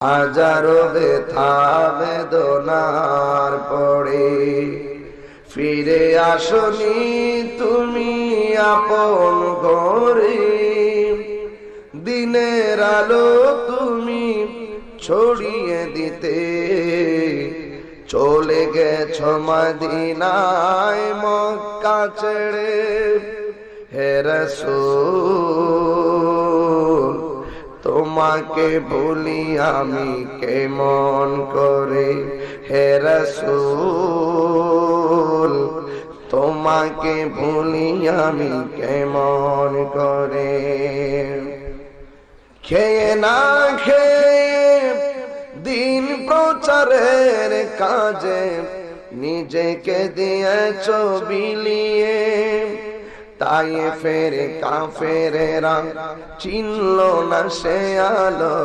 হাজারো ব্যথা বেদনার পরে ফিরে আসনি তুমি আপন ঘরে। দিনের আলো তুমি ছড়িয়ে দিতে চলে গেছো মদিনায় মক্কা ছেড়ে। হে রাসূল তোমাকে ভুলি আমি কেমন করে। হে রাসূল তোমাকে ভুলি আমি কেমন করে। খেয়ে না খেয়ে দিন প্রচারের কাজে নিজেকে দিয়েছো বিলিয়ে। তায়েফের কাফেরেরা চিনল না সে আলো